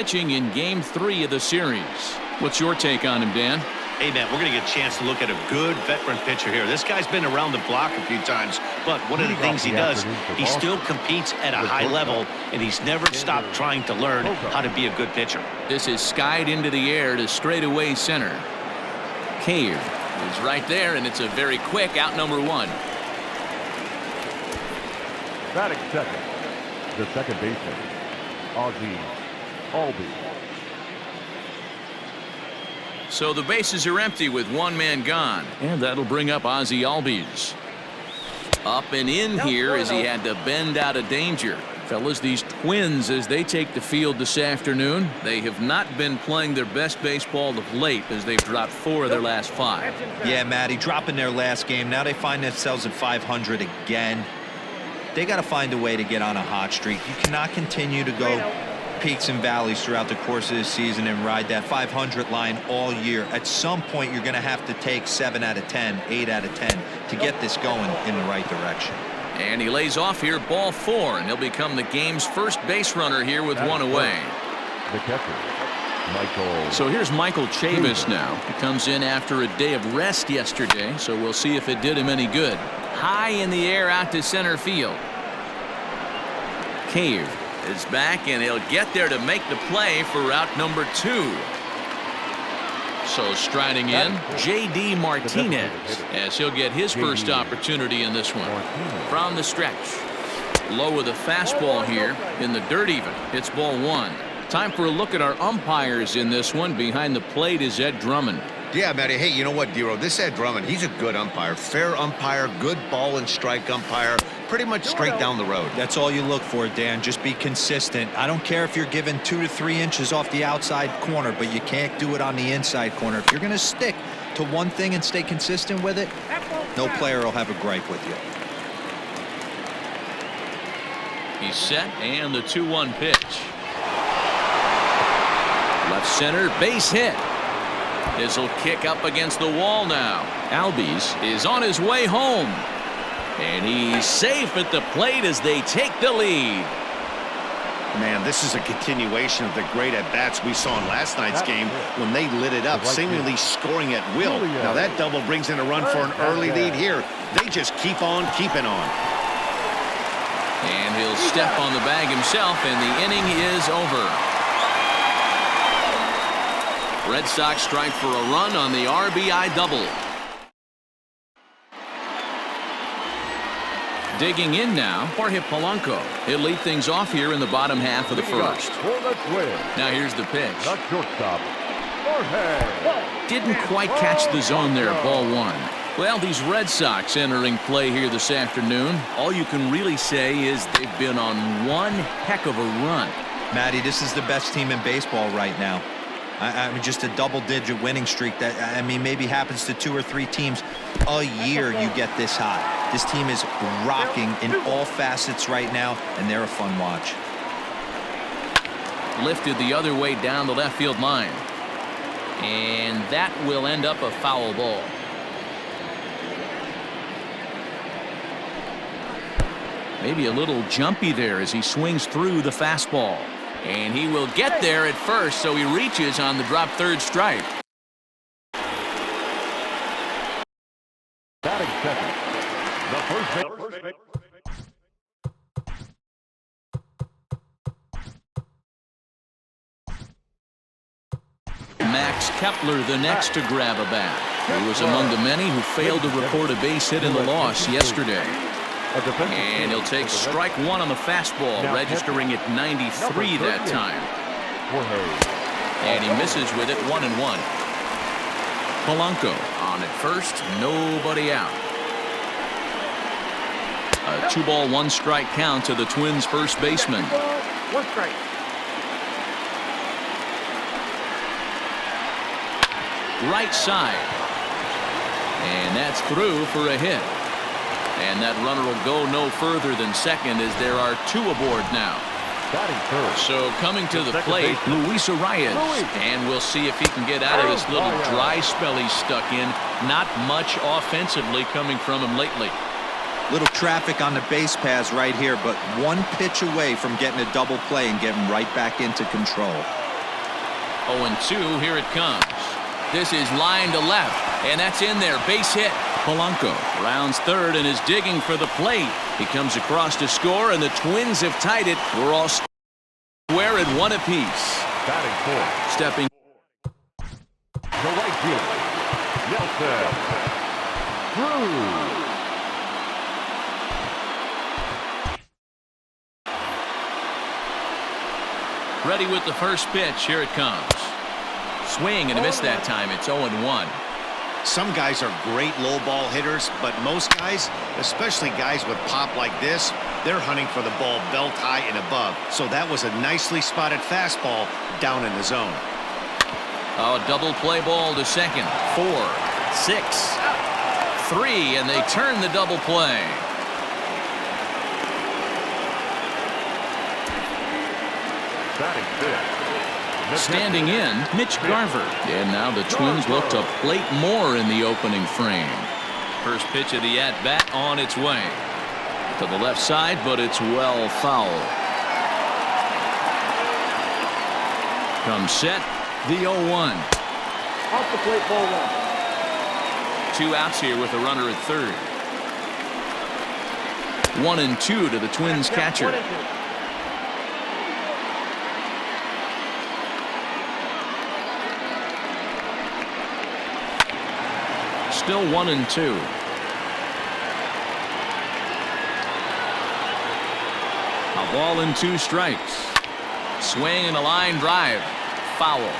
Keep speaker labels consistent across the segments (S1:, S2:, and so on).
S1: pitching in Game 3 of the series. What's your take on him, Dan?
S2: Hey, man, we're going to get a chance to look at a good veteran pitcher here. This guy's been around the block a few times, but one of the things he does, he still competes at a high level, and he's never stopped trying to learn how to be a good pitcher.
S1: This is skied into the air to straightaway center. Cave is right there, and it's a very quick out number 1.
S3: Batting second, the second baseman, Ozzie Albies.
S1: So the bases are empty with one man gone, and that'll bring up Ozzie Albies. Up and in here as he had to bend out of danger. Fellas, these Twins, as they take the field this afternoon, they have not been playing their best baseball of late as they've dropped 4 of their last 5.
S4: Yeah, Matty, dropping their last game. Now they find themselves at 500 again. They got to find a way to get on a hot streak. You cannot continue to go peaks and valleys throughout the course of this season and ride that 500 line all year. At some point, you're going to have to take 7 out of 10, 8 out of 10 to get this going in the right direction.
S1: And he lays off here, ball 4, and he'll become the game's first base runner here with 1 away.
S3: The catcher, Michael.
S1: So here's Michael Chavis now. He comes in after a day of rest yesterday, so we'll see if it did him any good. High in the air out to center field. Cave is back, and he'll get there to make the play for route number 2. So striding in, J.D. Martinez, as he'll get his first opportunity in this one. From the stretch. Low with a fastball here in the dirt even. It's ball 1. Time for a look at our umpires in this one. Behind the plate is Ed Drummond.
S5: Yeah, Matty. Hey, you know what, Dero? This Ed Drummond, he's a good umpire. Fair umpire, good ball and strike umpire. Pretty much straight down the road.
S4: That's all you look for, Dan. Just be consistent. I don't care if you're given 2 to 3 inches off the outside corner, but you can't do it on the inside corner. If you're going to stick to one thing and stay consistent with it, no player will have a gripe with you.
S1: He's set, and the 2-1 pitch. Left center, base hit. This'll kick up against the wall now. Albies is on his way home. And he's safe at the plate as they take the lead.
S5: Man, this is a continuation of the great at-bats we saw in last night's game when they lit it up, seemingly scoring at will. Now that double brings in a run for an early lead here. They just keep on keeping on.
S1: And he'll step on the bag himself, and the inning is over. Red Sox strike for a run on the RBI double. Digging in now, Jorge Polanco. He'll lead things off here in the bottom half of the first. Now here's the pitch. Didn't quite catch the zone there, ball 1. Well, these Red Sox entering play here this afternoon, all you can really say is they've been on one heck of a run.
S4: Matty, this is the best team in baseball right now. I mean, just a double-digit winning streak that, I mean, maybe happens to 2 or 3 teams a year you get this hot. This team is rocking in all facets right now, and they're a fun watch.
S1: Lifted the other way down the left field line. And that will end up a foul ball. Maybe a little jumpy there as he swings through the fastball. And he will get there at first, so he reaches on the drop third strike.
S3: Batting second, the first base.
S1: Max Kepler the next to grab a bat. He was among the many who failed to report a base hit in the loss yesterday. And he'll take strike 1 on the fastball, registering at 93 that time. And he misses with it, 1-1. Polanco on at first, nobody out. A 2-ball, 1-strike count to the Twins' first baseman.
S6: 1 strike.
S1: Right side. And that's through for a hit. And that runner will go no further than second as there are 2 aboard now. So coming to the plate, Luis Arias. And we'll see if he can get out of this little dry spell he's stuck in. Not much offensively coming from him lately.
S4: Little traffic on the base paths right here, but 1 pitch away from getting a double play and getting right back into control.
S1: 0-2, here it comes. This is line to left, and that's in there. Base hit. Polanco rounds third and is digging for the plate. He comes across to score, and the Twins have tied it. We're all square at one apiece.
S3: Batting fourth.
S1: Stepping
S3: The right fielder, Nelson. Through.
S1: ready with the first pitch. Here it comes. Swing and a miss that time. It's 0-1.
S5: Some guys are great low ball hitters, but most guys, especially guys with pop like this, they're hunting for the ball belt high and above. So that was a nicely spotted fastball down in the zone.
S1: Oh, double play ball to second. 4, 6, 3, and they turn the double play.
S3: Batting fifth.
S1: Standing in, Mitch Garver. And now the Twins look to plate more in the opening frame. First pitch of the at-bat on its way. To the left side, but it's well foul. Comes set, the 0-1.
S6: Off the plate, ball 1.
S1: 2 outs here with a runner at third. 1-2 to the Twins catcher. Still 1-2. A ball and 2 strikes. Swing and a line drive. Foul.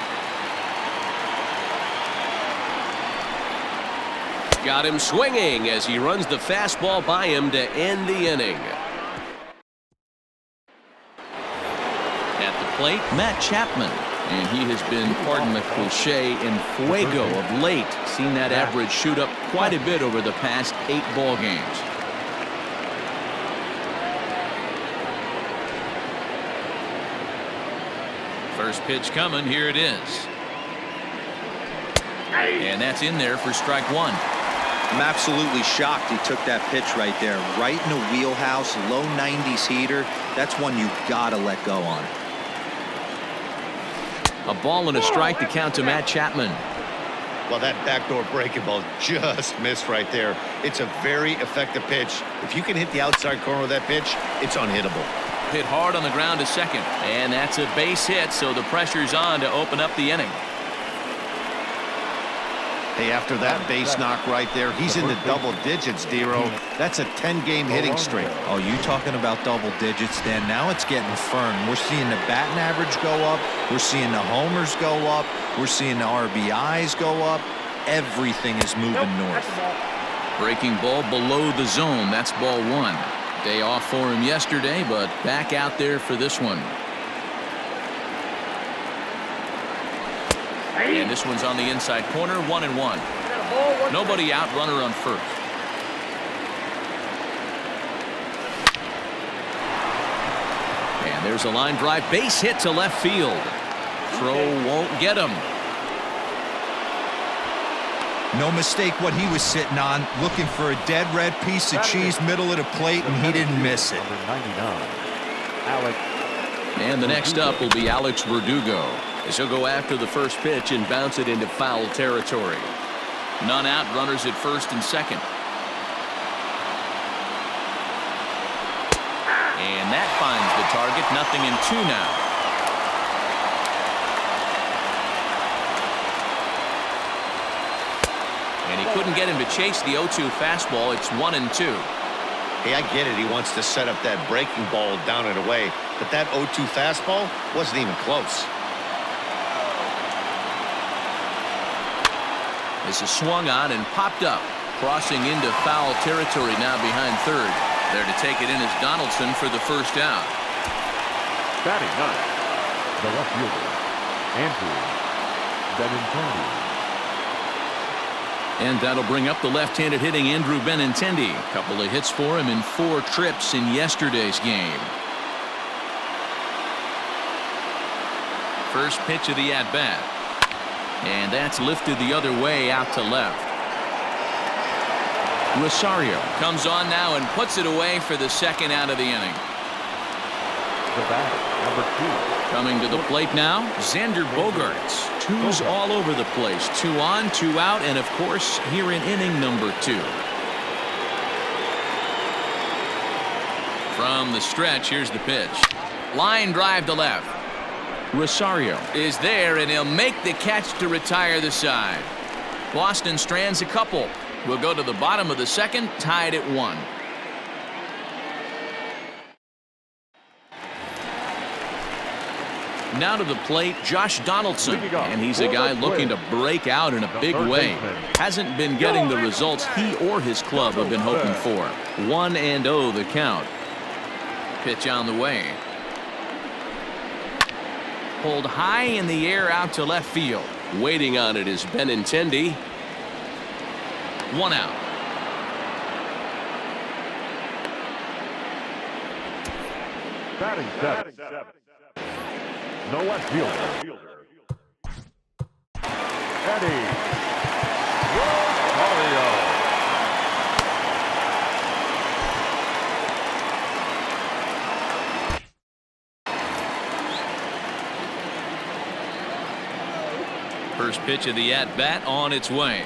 S7: Got him swinging as he runs the fastball by him to end the inning.
S1: At the plate, Matt Chapman. And he has been, pardon the cliche, in fuego of late. Seen that average shoot up quite a bit over the past 8 ball games. First pitch coming. Here it is. And that's in there for strike 1.
S4: I'm absolutely shocked he took that pitch right there. Right in the wheelhouse, low 90s heater. That's one you gotta let go on.
S1: A ball and a strike to count to Matt Chapman.
S5: Well, that backdoor breaking ball just missed right there. It's a very effective pitch. If you can hit the outside corner of that pitch, it's unhittable.
S1: Hit hard on the ground to second. And that's a base hit, so the pressure's on to open up the inning.
S5: Hey, after that base knock right there, he's in the double digits, Dero. That's a 10-game hitting streak.
S4: Oh, you talking about double digits, Dan? Now it's getting firm. We're seeing the batting average go up. We're seeing the homers go up. We're seeing the RBIs go up. Everything is moving north.
S1: Breaking ball below the zone. That's ball 1. Day off for him yesterday, but back out there for this one. And this one's on the inside corner. 1-1. Nobody out. Runner on first. And there's a line drive. Base hit to left field. Throw won't get him.
S4: No mistake what he was sitting on, looking for a dead red piece of cheese middle of the plate, and he didn't miss it.
S3: Number 99, Alex.
S1: And the next up will be Alex Verdugo, as he'll go after the first pitch and bounce it into foul territory. None out, runners at first and second. And that finds the target. 0-2 now. And he couldn't get him to chase the 0-2 fastball. It's 1-2.
S5: Hey, I get it. He wants to set up that breaking ball down and away, but that 0-2 fastball wasn't even close.
S1: This is swung on and popped up, crossing into foul territory now behind third. There to take it in is Donaldson for the first out.
S3: Batting ninth, the left fielder, Andrew Benintendi.
S1: And that'll bring up the left-handed hitting Andrew Benintendi. A couple of hits for him in 4 trips in yesterday's game. First pitch of the at-bat. And that's lifted the other way out to left. Rosario comes on now and puts it away for the second out of the inning.
S3: The batter, number 2.
S1: Coming to the plate now, Xander Bogaerts. Twos all over the place. 2 on, 2 out, and of course, here in inning number 2. From the stretch, here's the pitch. Line drive to left. Rosario is there, and he'll make the catch to retire the side. Boston strands a couple. We'll go to the bottom of the second, tied at 1. Now to the plate, Josh Donaldson, and he's a guy looking to break out in a big way. Hasn't been getting the results he or his club have been hoping for. 1-0 the count. Pitch on the way. Pulled high in the air out to left field.
S7: Waiting on it is Benintendi.
S1: 1 out.
S3: Batting 7. No left fielder. Eddie Rosario.
S1: First pitch of the at-bat on its way.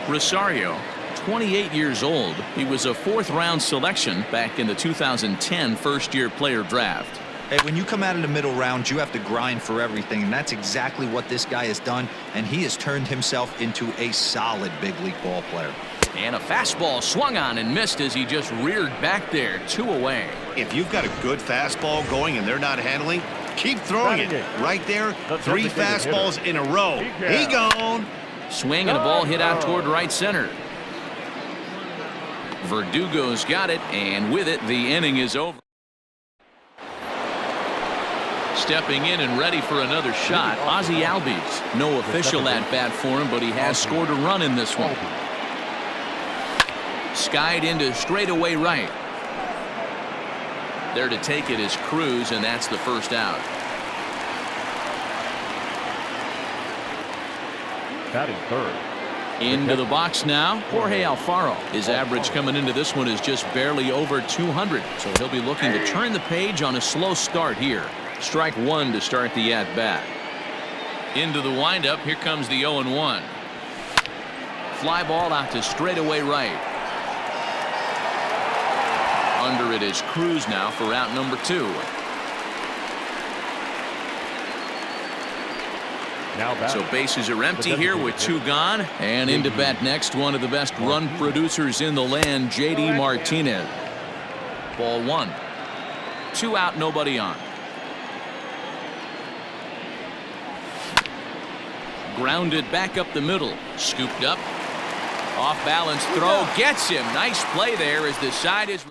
S1: Rosario, 28 years old. He was a 4th-round selection back in the 2010 first-year player draft.
S4: Hey, when you come out of the middle round, you have to grind for everything, and that's exactly what this guy has done, and he has turned himself into a solid big league ball player.
S1: And a fastball swung on and missed as he just reared back there, 2 away.
S5: If you've got a good fastball going and they're not handling, keep throwing it. Right there, 3 fastballs in a row. He gone.
S1: Swing and a ball hit out toward right center. Verdugo's got it, and with it, the inning is over. Stepping in and ready for another shot, Ozzie Albies. No official at-bat for him, but he has scored a run in this one. Skied into straightaway right. There to take it is Cruz, and that's the first out.
S3: Batting 3rd.
S1: Into the box now, Jorge Alfaro. His average coming into this one is just barely over 200, so he'll be looking to turn the page on a slow start here. Strike 1 to start the at-bat. Into the windup, here comes the 0-1. Fly ball out to straightaway right. Under it is Cruz now for out number 2. So bases are empty here with 2 gone. And into bat next, one of the best run producers in the land, JD Martinez. Ball 1. 2 out, nobody on. Grounded back up the middle. Scooped up. Off balance throw. Gets him. Nice play there as the side is.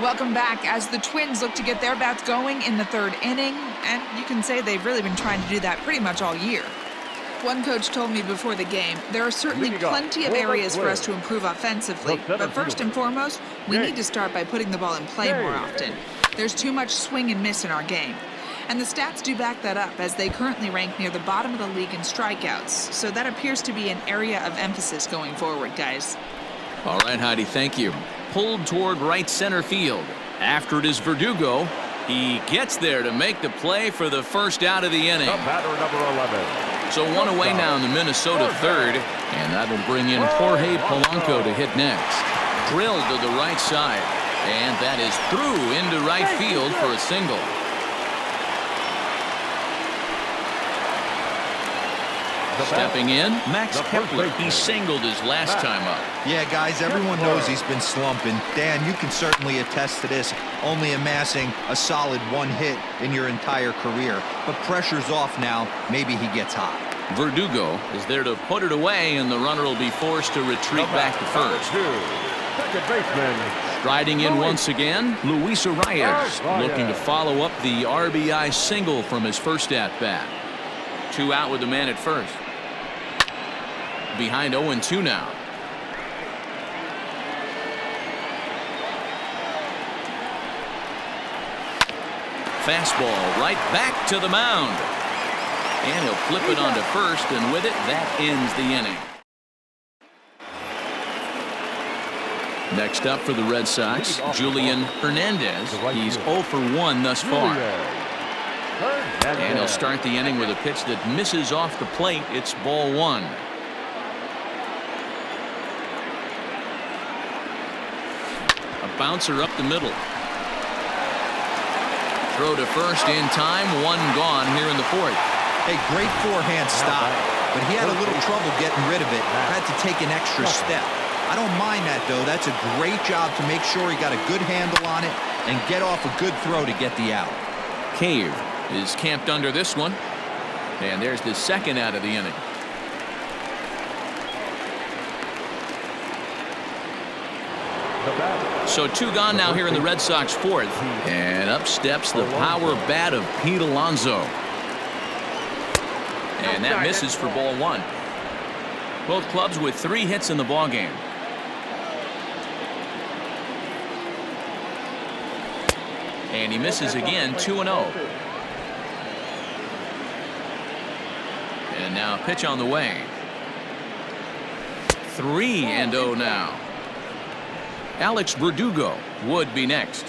S8: Welcome back as the Twins look to get their bats going in the 3rd inning, and you can say they've really been trying to do that pretty much all year. One coach told me before the game, there are certainly plenty of areas for us to improve offensively, but first and foremost, we need to start by putting the ball in play more often. There's too much swing and miss in our game. And the stats do back that up, as they currently rank near the bottom of the league in strikeouts, so that appears to be an area of emphasis going forward, guys.
S1: All right, Heidi, thank you. Pulled toward right center field. After it is Verdugo. He gets there to make the play for the first out of the inning.
S3: The batter, number 11.
S1: So 1 away now in the Minnesota 3rd, and that'll bring in Jorge Polanco to hit next. Drilled to the right side, and that is through into right field for a single. Stepping in, Max Kepler. He singled his last time up.
S4: Yeah, guys, everyone knows he's been slumping. Dan, you can certainly attest to this, only amassing a solid 1 hit in your entire career. But pressure's off now. Maybe he gets hot.
S1: Verdugo is there to put it away, and the runner will be forced to retreat back to first.
S3: Second baseman.
S1: Striding in once again, Luis Arias, looking to follow up the RBI single from his first at-bat. 2 out with the man at first. Behind 0-2 now. Fastball right back to the mound. And he'll flip it onto first, and with it, that ends the inning. Next up for the Red Sox, Julian Hernandez. He's 0 for 1 thus far. And he'll start the inning with a pitch that misses off the plate. It's ball 1. A bouncer up the middle. Throw to first in time. 1 gone here in the 4th.
S4: Hey, great forehand stop, but he had a little trouble getting rid of it. Had to take an extra step. I don't mind that, though. That's a great job to make sure he got a good handle on it and get off a good throw to get the out.
S1: Cave is camped under this one. And there's the second out of the inning. So 2 gone now here in the Red Sox 4th. And up steps the power bat of Pete Alonso. And that misses for ball 1. Both clubs with 3 hits in the ballgame. And he misses again, 2-0. And now pitch on the way. 3-0 now. Alex Verdugo would be next.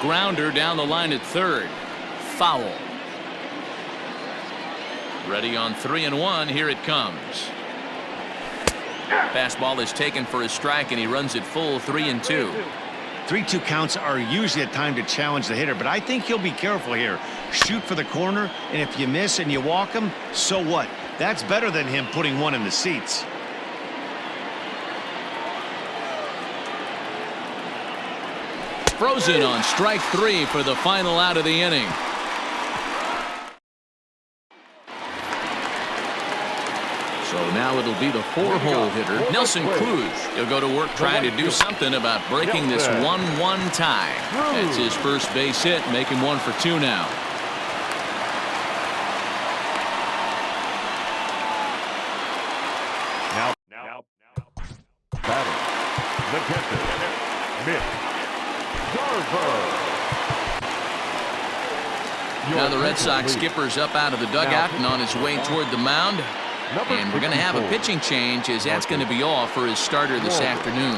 S1: Grounder down the line at third. Foul. Ready on 3-1. Here it comes. Fastball is taken for a strike, and he runs it full 3-2.
S5: 3-2 counts are usually a time to challenge the hitter, but I think he'll be careful here. Shoot for the corner, and if you miss and you walk him, so what? That's better than him putting one in the seats.
S1: Frozen on strike 3 for the final out of the inning. So now it'll be the 4-hole hitter, Nelson Cruz. He'll go to work trying to do something about breaking this 1-1 tie. That's his first base hit, making 1 for 2 now.
S3: Now, batting, the catcher, Mitch Garver.
S1: Now the Red Sox skipper's up out of the dugout and on his way toward the mound. And we're going to have a pitching change, as that's going to be all for his starter this afternoon.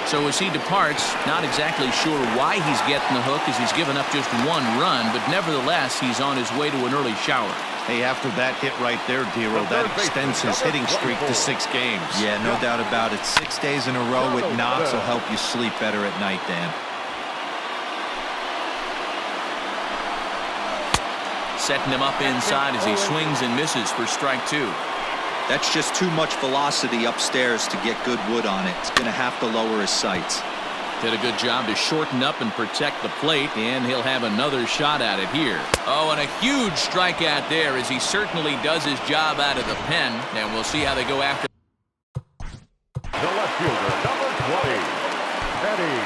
S1: So as he departs, not exactly sure why he's getting the hook, as he's given up just 1 run, but nevertheless he's on his way to an early shower.
S5: Hey, after that hit right there, Dero, that extends his hitting streak to 6 games.
S4: Yeah, no doubt about it. 6 days in a row with knocks will help you sleep better at night, Dan.
S1: Setting him up inside as he swings and misses for strike 2.
S4: That's just too much velocity upstairs to get good wood on it. It's going to have to lower his sights.
S1: Did a good job to shorten up and protect the plate, and he'll have another shot at it here. Oh, and a huge strikeout there, as he certainly does his job out of the pen, and we'll see how they go after.
S3: The left fielder, number 20, Eddie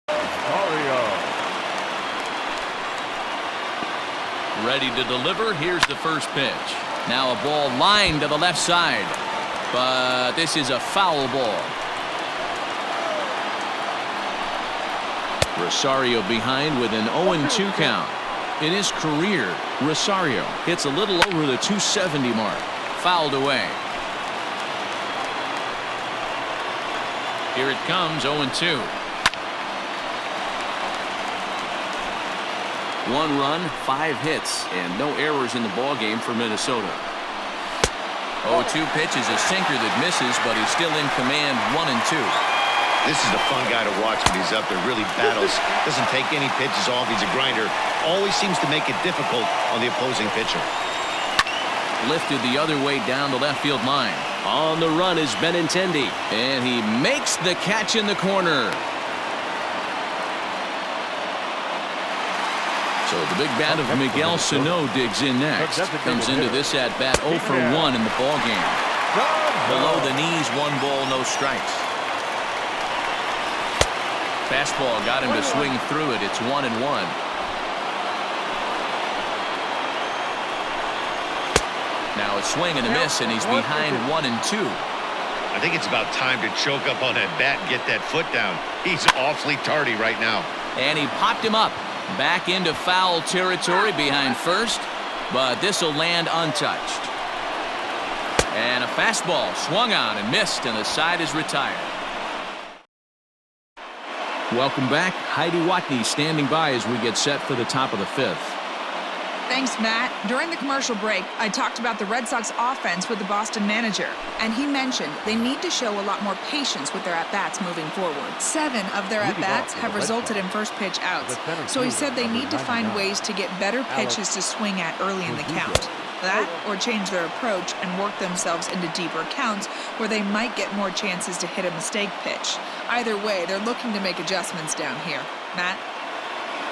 S3: Rosario.
S1: Ready to deliver. Here's the first pitch. Now a ball lined to the left side, but this is a foul ball. Rosario behind with an 0-2 count. In his career, Rosario hits a little over the 270 mark. Fouled away. Here it comes, 0-2. 1 run, 5 hits, and no errors in the ballgame for Minnesota. 0-2 pitch is a sinker that misses, but he's still in command, 1-2.
S5: This is a fun guy to watch when he's up there. Really battles. Doesn't take any pitches off. He's a grinder. Always seems to make it difficult on the opposing pitcher.
S1: Lifted the other way down the left field line.
S7: On the run is Benintendi.
S1: And he makes the catch in the corner. So the big bat of Miguel Sano digs in next. Comes into this at-bat 0 for 1 in the ballgame. Below the knees, 1 ball, no strikes. Fastball got him to swing through it. It's 1-1. Now a swing and a miss, and he's behind 1-2.
S5: I think it's about time to choke up on that bat and get that foot down. He's awfully tardy right now.
S1: And he popped him up. Back into foul territory behind first. but this will land untouched. And a fastball swung on and missed, and the side is retired. Welcome back. Heidi Watney standing by as we get set for the top of the fifth.
S8: Thanks, Matt. During the commercial break, I talked about the Red Sox offense with the Boston manager, and he mentioned they need to show a lot more patience with their at-bats moving forward. 7 of their at-bats have resulted in first pitch outs, so he said they need to find ways to get better pitches to swing at early in the count. That, or change their approach and work themselves into deeper counts where they might get more chances to hit a mistake pitch. Either way, they're looking to make adjustments down here. Matt?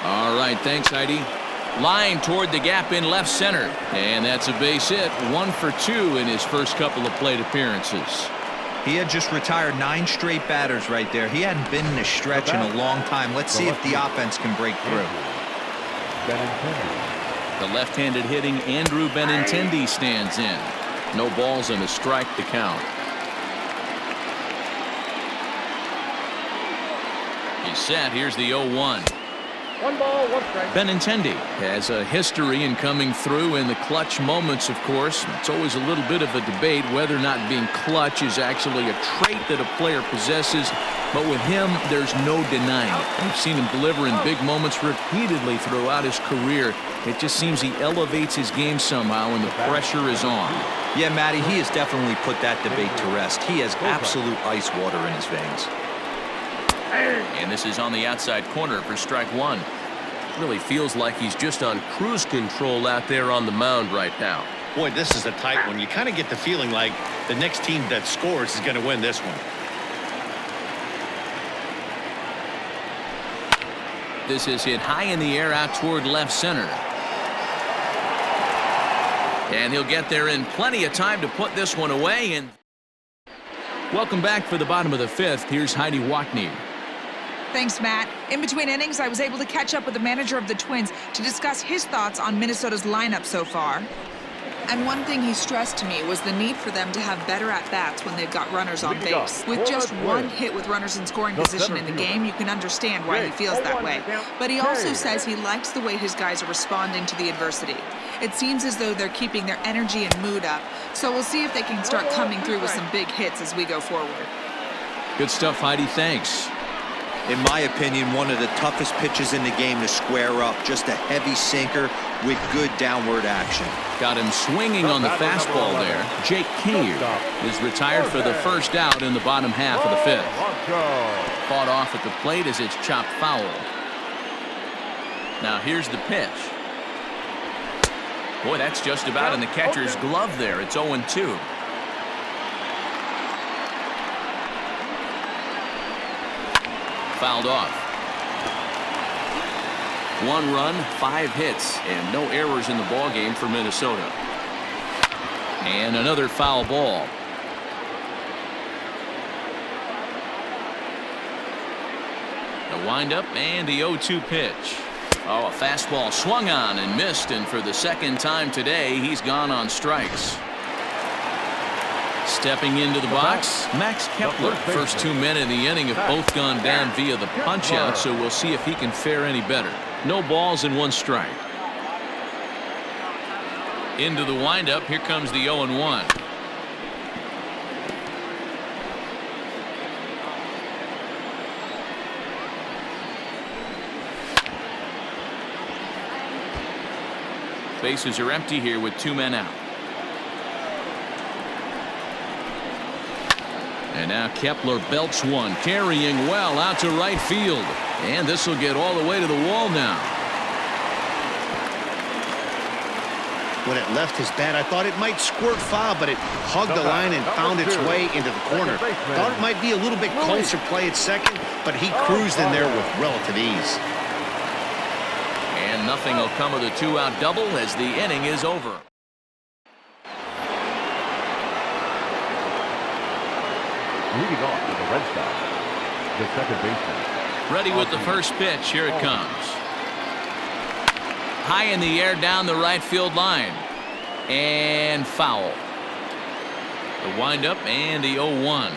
S1: All right, thanks, Heidi. Line toward the gap in left center, and that's a base hit. 1 for 2 in his first couple of plate appearances.
S4: He had just retired 9 straight batters right there. He hadn't been in a stretch in a long time. Let's see if the offense can break through.
S1: The left-handed hitting Andrew Benintendi stands in. No balls and a strike to count. He's set. Here's the 0-1.
S6: 1 ball, 1 strike.
S1: Benintendi has a history in coming through in the clutch moments, of course. It's always a little bit of a debate whether or not being clutch is actually a trait that a player possesses. But with him, there's no denying it. We've seen him deliver in big moments repeatedly throughout his career. It just seems he elevates his game somehow when the pressure is on.
S4: Yeah, Matty, he has definitely put that debate to rest. He has absolute ice water in his veins.
S1: And this is on the outside corner for strike 1.
S7: Really feels like he's just on cruise control out there on the mound right now.
S2: Boy, this is a tight one. You kind of get the feeling like the next team that scores is going to win this one.
S1: This is hit high in the air out toward left center. And he'll get there in plenty of time to put this one away. And welcome back for the bottom of the fifth. Here's Heidi Watney.
S8: Thanks, Matt. In between innings, I was able to catch up with the manager of the Twins to discuss his thoughts on Minnesota's lineup so far. And one thing he stressed to me was the need for them to have better at-bats when they've got runners on base. With just 1 hit with runners in scoring position in the game, you can understand why he feels that way. But he also says he likes the way his guys are responding to the adversity. It seems as though they're keeping their energy and mood up, so we'll see if they can start coming through with some big hits as we go forward.
S1: Good stuff, Heidi. Thanks.
S4: In my opinion, one of the toughest pitches in the game to square up. Just a heavy sinker with good downward action.
S1: Got him swinging on the fastball there. Jake Cave is retired for the first out in the bottom half of the fifth. Fought off at the plate as it's chopped foul. Now here's the pitch. Boy, that's just about in the catcher's glove there. It's 0-2. Fouled off. 1 run, 5 hits, and no errors in the ballgame for Minnesota. And another foul ball. The windup and the 0-2 pitch. Oh, a fastball swung on and missed, and for the second time today, he's gone on strikes. Stepping into the box, Max Kepler. First 2 men in the inning have both gone down via the punch-out, so we'll see if he can fare any better. No balls and 1 strike. Into the windup, here comes the 0-1. Bases are empty here with 2 men out. And now Kepler belts one, carrying well out to right field. And this will get all the way to the wall now.
S5: When it left his bat, I thought it might squirt foul, but it hugged the line and found its way into the corner. Thought it might be a little bit closer play at second, but he cruised in there with relative ease.
S1: And nothing will come of the 2-out double as the inning is over.
S3: Leading off for the Red Sox, the second baseman.
S1: Ready with the first pitch. Here it comes. High in the air down the right field line. And foul. The windup and the 0-1.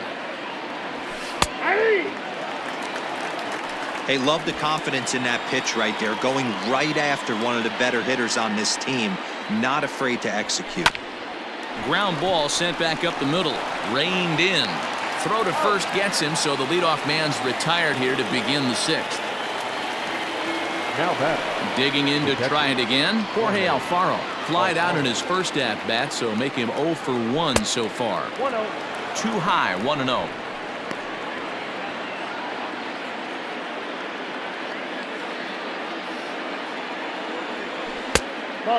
S4: Hey, love the confidence in that pitch right there, going right after one of the better hitters on this team. not afraid to execute.
S1: Ground ball sent back up the middle. Reined in. Throw to first gets him, so the leadoff man's retired here to begin the sixth.
S3: Now batter.
S1: Digging in to try it again. Jorge Alfaro flied out in his first at-bat, so make him 0 for 1 so far.
S6: 1-0.
S1: Too high, 1-0.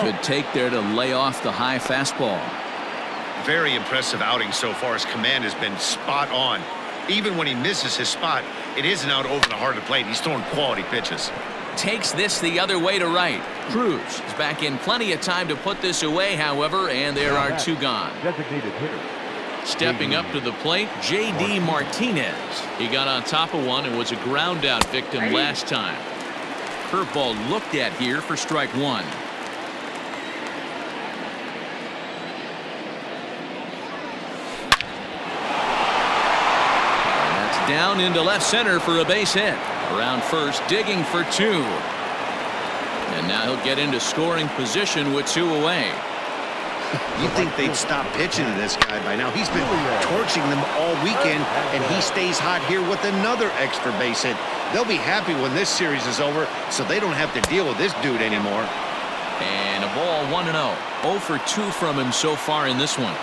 S1: Good take there to lay off the high fastball.
S5: Very impressive outing so far. His command has been spot on. Even when he misses his spot, it isn't out over the heart of the plate. He's throwing quality pitches.
S1: Takes this the other way to right. Cruz is back in plenty of time to put this away, however, and there are two gone.
S3: Designated hitter.
S1: Stepping up to the plate, J.D. Martinez. He got on top of one and was a ground out victim last time. Curveball looked at here for strike one. Down into left center for a base hit. Around first, digging for two. And now he'll get into scoring position with two away.
S5: You'd think they'd stop pitching to this guy by now. He's been torching them all weekend, and he stays hot here with another extra base hit. They'll be happy when this series is over, so they don't have to deal with this dude anymore.
S1: And a ball 1-0. 0 for 2 from him so far in this one.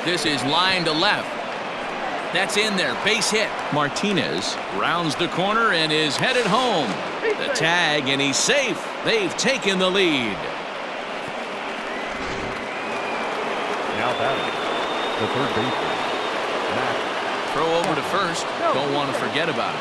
S1: This is line to left. That's in there. Base hit. Martinez rounds the corner and is headed home. The tag, and he's safe. They've taken the lead.
S3: Now batting. The third baseman. Matt.
S1: Throw over to first. Don't want to forget about it.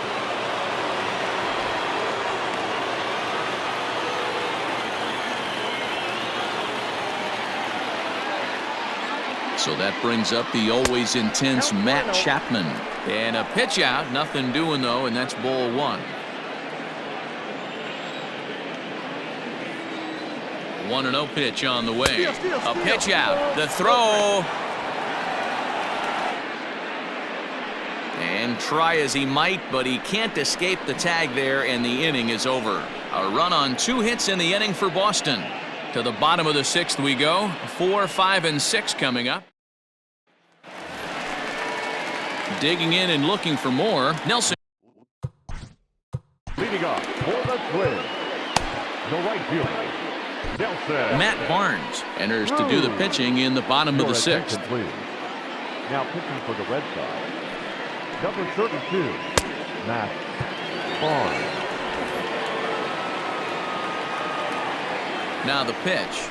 S1: So that brings up the always intense Matt Chapman. And a pitch out. Nothing doing, though, and that's ball one. 1-0 pitch on the way. A pitch out. The throw. And try as he might, but he can't escape the tag there, and the inning is over. A run on 2 hits in the inning for Boston. To the bottom of the 6th we go. 4, 5, and 6 coming up. Digging in and looking for more. Nelson.
S3: Leading off for the Twins. The right fielder. Nelson.
S1: Matt Barnes enters to do the pitching in the bottom of the 6th.
S3: Now pitching for the Red Sox. Number 32. Matt Barnes.
S1: Now the pitch.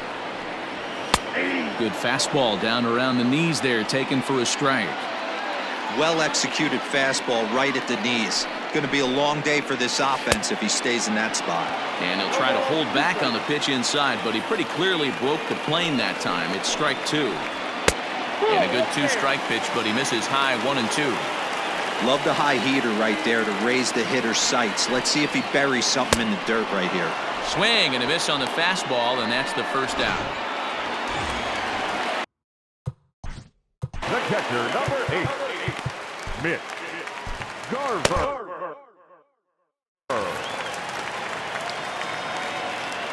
S1: Good fastball down around the knees there, taken for a strike.
S4: Well executed fastball right at the knees. Going to be a long day for this offense if he stays in that spot.
S1: And he'll try to hold back on the pitch inside, but he pretty clearly broke the plane that time. It's strike 2. And a good 2-strike pitch, but he misses high 1 and 2.
S4: Love the high heater right there to raise the hitter's sights. Let's see if he buries something in the dirt right here.
S1: Swing and a miss on the fastball, and that's the first out.
S3: The catcher, number 8. Mitch Garver.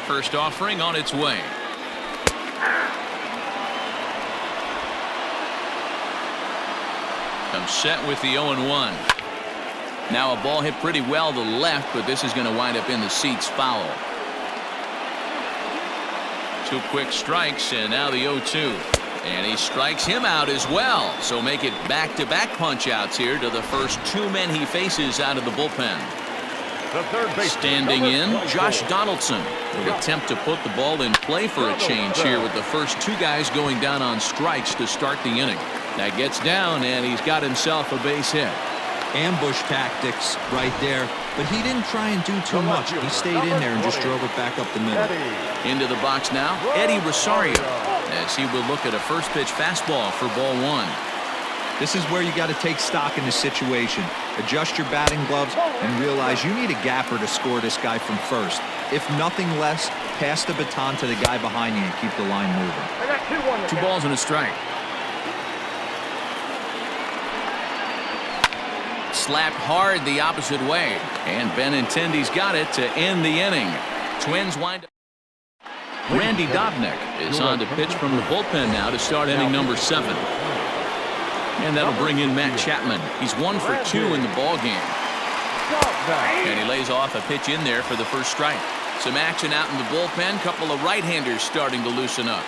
S1: First offering on its way. Comes set with the 0-1. Now a ball hit pretty well to left, but this is going to wind up in the seats foul. 2 quick strikes, and now the 0-2. And he strikes him out as well. So make it back-to-back punch-outs here to the first 2 men he faces out of the bullpen. Standing in, Josh Donaldson will attempt to put the ball in play for a change here with the first 2 guys going down on strikes to start the inning. That gets down, and he's got himself a base hit.
S4: Ambush tactics right there, but he didn't try and do too much. He stayed in there and just drove it back up the middle.
S1: Into the box now, Eddie Rosario, as he will look at a first pitch fastball for ball 1.
S4: This is where you got to take stock in the situation. Adjust your batting gloves and realize you need a gapper to score this guy from first. If nothing less, pass the baton to the guy behind you and keep the line moving.
S6: I got 2
S1: balls and a strike. slapped hard the opposite way. And Benintendi's got it to end the inning. Twins wind up. Randy Dobnak is on to pitch from the bullpen now to start inning number 7. And that'll bring in Matt Chapman. He's 1 for 2 in the ballgame. And he lays off a pitch in there for the first strike. Some action out in the bullpen. Couple of right-handers starting to loosen up.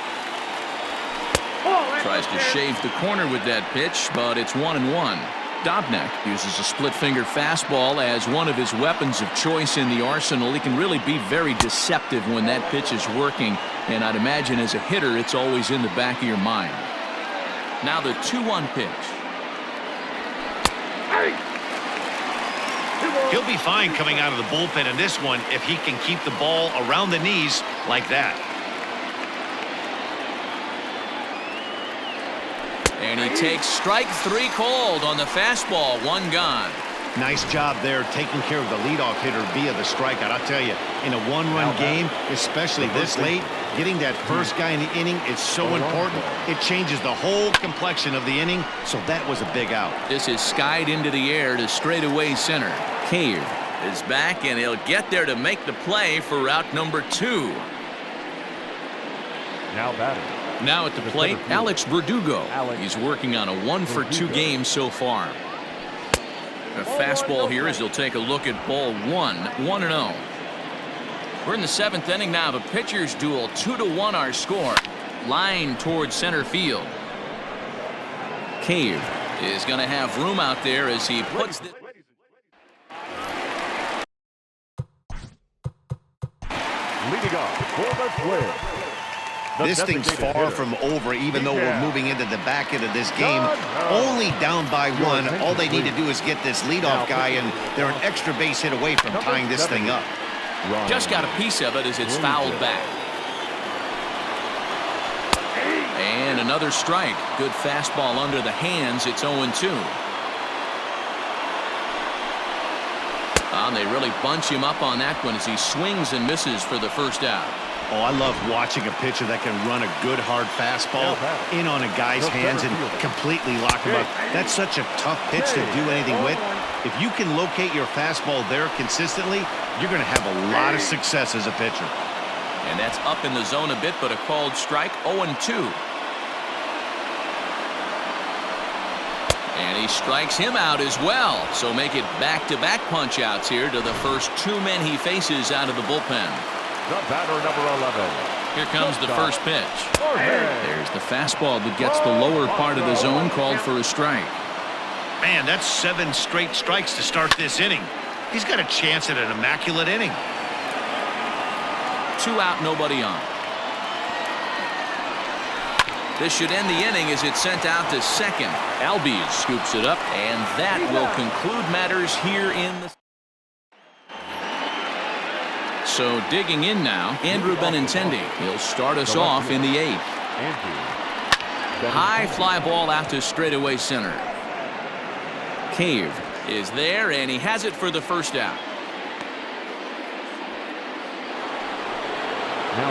S1: Tries to shave the corner with that pitch, but it's 1-1. Dobnak uses a split-finger fastball as one of his weapons of choice in the arsenal. He can really be very deceptive when that pitch is working, and I'd imagine as a hitter it's always in the back of your mind. Now the 2-1 pitch.
S2: He'll be fine coming out of the bullpen in this one if he can keep the ball around the knees like that.
S1: And he takes strike 3 called on the fastball. 1 gone.
S5: Nice job there taking care of the leadoff hitter via the strikeout. I'll tell you, in a one-run game, especially this late, getting that first guy in the inning is so important. It changes the whole complexion of the inning, so that was a big out.
S1: This is skied into the air to straightaway center. Cave is back, and he'll get there to make the play for out number 2.
S3: Now batting.
S1: Now at the plate, Alex Verdugo. He's working on a 1 for 2 game so far. A fastball here as he'll take a look at ball 1, 1-0. We're in the 7th inning now of a pitcher's duel. 2-1 our score. Line towards center field. Cave is going to have room out there as he puts the...
S3: Leading off for the Twins.
S5: This thing's far from over, even though we're moving into the back end of this game. Only down by 1. All they need to do is get this leadoff guy, and they're an extra base hit away from tying this thing up.
S1: Just got a piece of it as it's fouled back. And another strike. Good fastball under the hands. It's 0-2. They really bunch him up on that one as he swings and misses for the first out.
S5: Oh, I love watching a pitcher that can run a good hard fastball in on a guy's hands and completely lock him up. That's such a tough pitch to do anything with. If you can locate your fastball there consistently, you're going to have a lot of success as a pitcher.
S1: And that's up in the zone a bit, but a called strike. 0-2. And he strikes him out as well. So make it back-to-back punch-outs here to the first 2 men he faces out of the bullpen.
S3: The batter, number 11.
S1: Here comes the first pitch. There's the fastball that gets the lower part of the zone, called for a strike.
S2: Man, that's 7 straight strikes to start this inning. He's got a chance at an immaculate inning.
S1: 2 out, nobody on. This should end the inning as it's sent out to second. Albies scoops it up, and that will conclude matters here in the... So digging in now, Andrew Benintendi. He'll start us off in the 8th. High fly ball out to straightaway center. Cave is there, and he has it for the first out.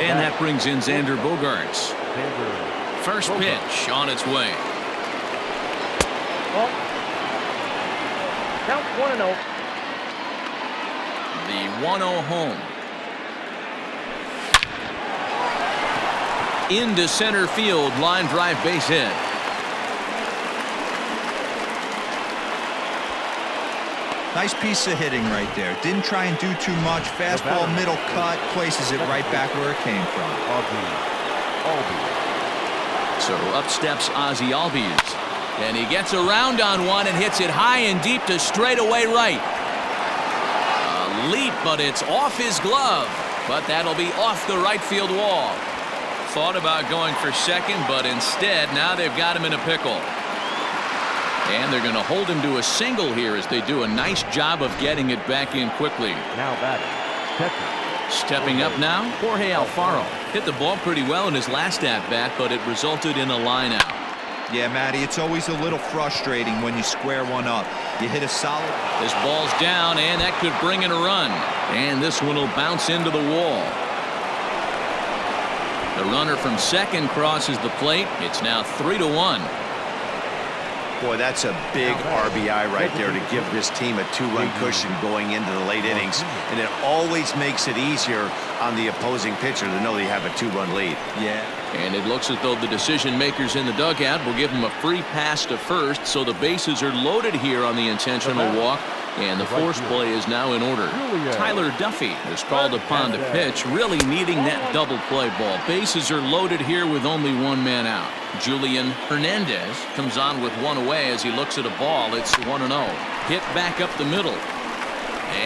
S1: And that brings in Xander Bogaerts. First pitch on its way.
S6: Count 1-0.
S1: The 1-0 home. Into center field, line drive base hit.
S4: Nice piece of hitting right there. Didn't try and do too much. Fastball, middle cut, places it right back where it came from.
S1: So up steps Ozzie Albies. And he gets around on one and hits it high and deep to straightaway right. A leap, but it's off his glove. But that'll be off the right field wall. Thought about going for second, but instead now they've got him in a pickle. And they're going to hold him to a single here as they do a nice job of getting it back in quickly.
S3: Now batting.
S1: Stepping up now, Jorge Alfaro. Hit the ball pretty well in his last at-bat, but it resulted in a line out.
S4: Yeah, Matty, it's always a little frustrating when you square one up. You hit a solid...
S1: This ball's down, and that could bring in a run. And this one will bounce into the wall. The runner from second crosses the plate. It's now 3-1.
S5: Boy, that's a big RBI right there to give this team a 2-run cushion going into the late innings. And it always makes it easier on the opposing pitcher to know they have a 2-run lead.
S4: Yeah.
S1: And it looks as though the decision makers in the dugout will give him a free pass to first, so the bases are loaded here on the intentional walk, and the force play is now in order. Tyler Duffy is called upon to pitch, really needing that double play ball. Bases are loaded here with only one man out. Julian Hernandez comes on with one away as he looks at a ball. It's 1-0. Hit back up the middle.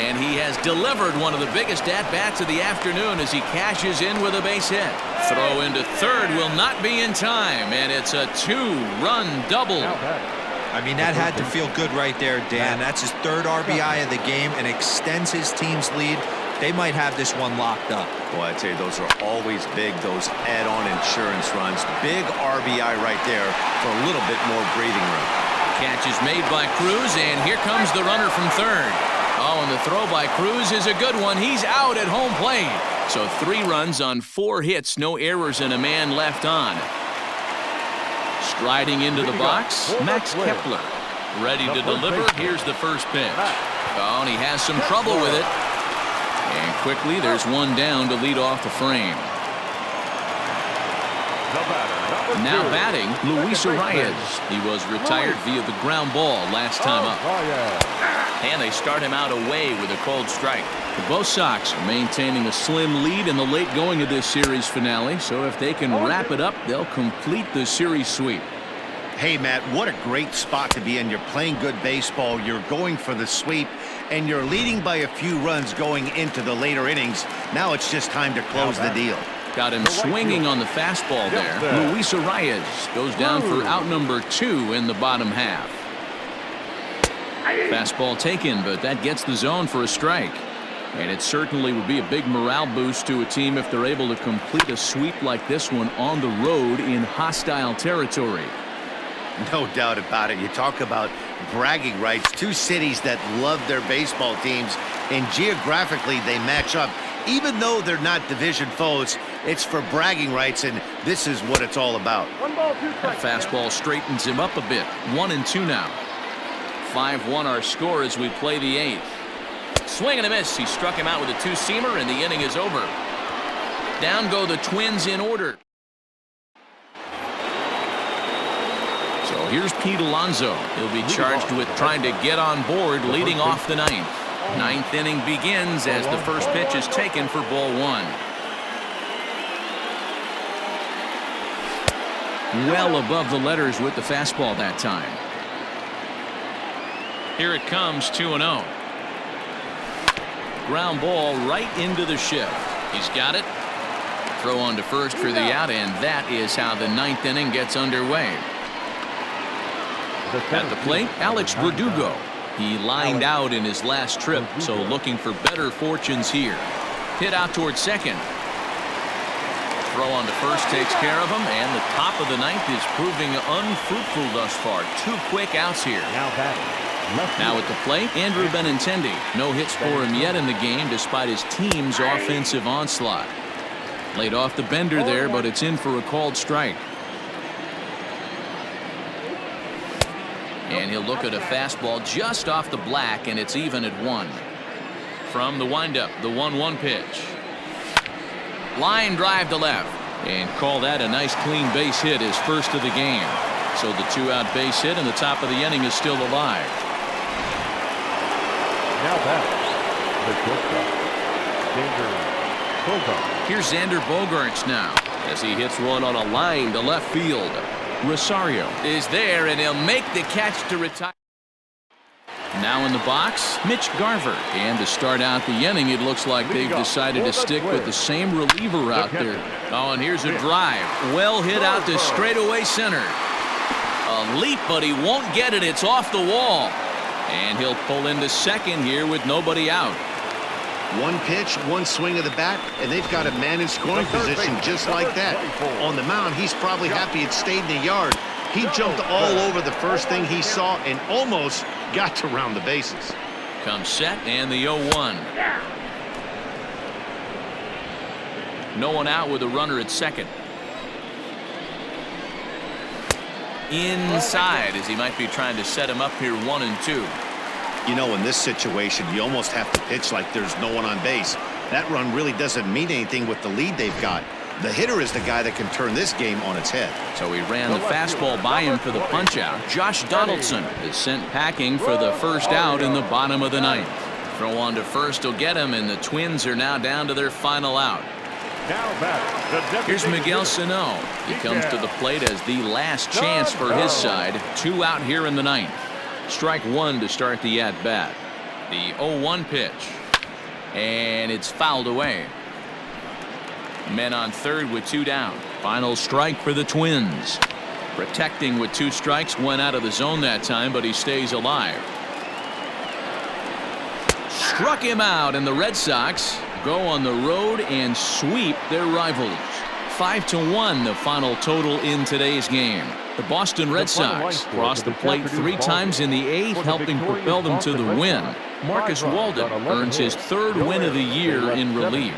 S1: And he has delivered one of the biggest at-bats of the afternoon as he cashes in with a base hit. Throw into third will not be in time, and it's a 2-run double.
S4: I mean, that had to feel good right there, Dan. That's his 3rd RBI of the game and extends his team's lead. They might have this one locked up.
S5: Boy, I tell you, those are always big, those add-on insurance runs. Big RBI right there for a little bit more breathing room.
S1: Catch is made by Cruz, and here comes the runner from third. Oh, and the throw by Cruz is a good one. He's out at home plate. So 3 runs on 4 hits, no errors, and a man left on. Striding into the box, Max Kepler. Ready to deliver. Here's the first pitch. Oh, and he has some trouble with it. And quickly, there's one down to lead off the frame. Now batting, Luis Arias. He was retired via the ground ball last time up. And they start him out away with a cold strike. Both Sox are maintaining a slim lead in the late going of this series finale, so if they can wrap it up, they'll complete the series sweep.
S5: Hey, Matt, what a great spot to be in. You're playing good baseball, you're going for the sweep, and you're leading by a few runs going into the later innings. Now it's just time to close the deal.
S1: Got him swinging on the fastball there. Luis Arias goes down for out number 2 in the bottom half. Fastball taken, but that gets the zone for a strike. And it certainly would be a big morale boost to a team if they're able to complete a sweep like this one on the road in hostile territory.
S5: No doubt about it. You talk about bragging rights. 2 cities that love their baseball teams, and geographically they match up. Even though they're not division foes, it's for bragging rights, and this is what it's all about.
S1: That fastball straightens him up a bit. 1-2 now. 5-1 our score as we play the 8th. Swing and a miss. He struck him out with a 2-seamer, and the inning is over. Down go the Twins in order. So here's Pete Alonso. He'll be charged with trying to get on board leading off the 9th. 9th inning begins as the first pitch is taken for ball 1. Well above the letters with the fastball that time. Here it comes, 2-0. Ground ball right into the shift. He's got it. Throw on to first for the out, and that is how the 9th inning gets underway. At the plate, Alex Verdugo. He lined out in his last trip, so looking for better fortunes here. Hit out towards second. Throw on to first takes care of him, and the top of the 9th is proving unfruitful thus far. 2 quick outs here. Now at the plate, Andrew Benintendi. No hits for him yet in the game despite his team's offensive onslaught. Laid off the bender there, but it's in for a called strike. And he'll look at a fastball just off the black, and it's even at 1. From the windup, the 1-1 pitch. Line drive to left, and call that a nice clean base hit, his first of the game. So the 2-out base hit, and the top of the inning is still alive.
S3: Now back, the shortstop,
S1: Here's Xander Bogaerts now as he hits one on a line to left field. Rosario is there, and he'll make the catch to retire. Now in the box, Mitch Garver. And to start out the inning, it looks like they've decided to stick with the same reliever out there. Oh, and here's a drive. Well hit out to straightaway center. A leap, but he won't get it. It's off the wall. And he'll pull into second here with nobody out.
S5: 1 pitch, 1 swing of the bat, and they've got a man in scoring position just like that. On the mound, he's probably happy it stayed in the yard. He jumped all over the first thing he saw and almost got to round the bases.
S1: Comes set, and the 0-1. No one out with a runner at second. inside as he might be trying to set him up here 1-2.
S5: You know, in this situation, you almost have to pitch like there's no one on base. That run really doesn't mean anything with the lead they've got. The hitter is the guy that can turn this game on its head.
S1: So he ran the fastball by him for the punch-out. Josh Donaldson is sent packing for the first out in the bottom of the ninth. Throw on to first will get him, and the Twins are now down to their final out. Here's Miguel Sano. He comes to the plate as the last chance for his side. 2 out here in the ninth. Strike 1 to start the at-bat. The 0-1 pitch. And it's fouled away. Men on third with 2 down. Final strike for the Twins. Protecting with 2 strikes. Went out of the zone that time, but he stays alive. Struck him out, and the Red Sox go on the road and sweep their rivals. 5-1 the final total in today's game. The Boston Red Sox crossed the plate 3 times in the 8th, helping propel them to the win. Marcus Walden earns his 3rd win of the year in relief.